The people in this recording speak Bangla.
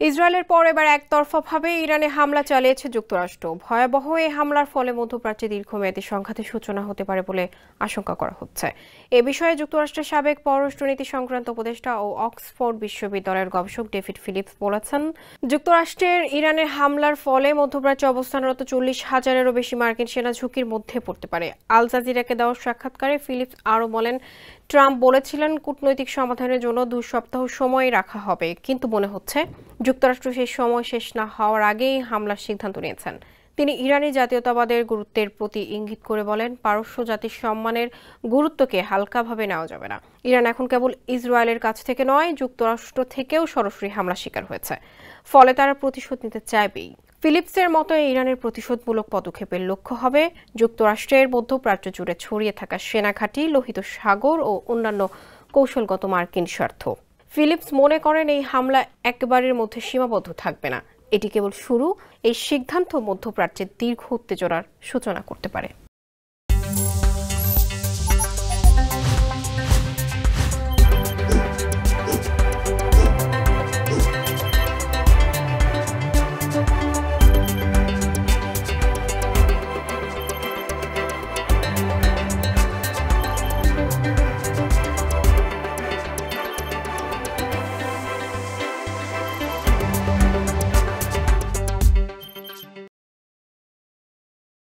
ইসরায়েলের পর এবার একতরফাভাবে ইরানে হামলা চালিয়েছে যুক্তরাষ্ট্র। ভয়াবহ এই হামলার ফলে মধ্যপ্রাচ্যে দীর্ঘমেয়াদী সংঘাতের সূচনা হতে পারে বলে আশঙ্কা করা হচ্ছে। এ বিষয়ে যুক্তরাষ্ট্রের সাবেক পররাষ্ট্রনীতি সংক্রান্ত উপদেষ্টা ও অক্সফোর্ড বিশ্ববিদ্যালয়ের গবেষক ডেভিড ফিলিপস বলেছেন, যুক্তরাষ্ট্রের ইরানের হামলার ফলে মধ্যপ্রাচ্যে অবস্থানরত 40,000-এরও বেশি মার্কিন সেনা ঝুঁকির মধ্যে পড়তে পারে। আল জাজিরাকে দেওয়া সাক্ষাৎকারে ফিলিপস আরও বলেন, ট্রাম্প বলেছিলেন কূটনৈতিক সমাধানের জন্য 2 সপ্তাহ সময় রাখা হবে, কিন্তু মনে হচ্ছে যুক্তরাষ্ট্র সেই সময় শেষ না হওয়ার আগেই হামলার সিদ্ধান্ত নিয়েছেন। তিনি ইরানি জাতীয়তাবাদের গুরুত্বের প্রতি ইঙ্গিত করে বলেন, পারস্য জাতির সম্মানের গুরুত্বকে হালকাভাবে নেওয়া যাবে না। ইরান এখন কেবল ইসরায়েলের কাছ থেকে নয়, যুক্তরাষ্ট্র থেকেও সরাসরি হামলার শিকার হয়েছে, ফলে তারা প্রতিশোধ নিতে চাইবেই। ফিলিপসের মতো ইরানের প্রতিশোধমূলক পদক্ষেপের লক্ষ্য হবে যুক্তরাষ্ট্রের মধ্যপ্রাচ্য জুড়ে ছড়িয়ে থাকা সেনাঘাঁটি, লোহিত সাগর ও অন্যান্য কৌশলগত মার্কিন স্বার্থ। ফিলিপস মনে করেন, এই হামলা একবারের মধ্যে সীমাবদ্ধ থাকবে না, এটি কেবল শুরু। এই সিদ্ধান্ত মধ্যপ্রাচ্যের দীর্ঘ উত্তেজনার সূচনা করতে পারে।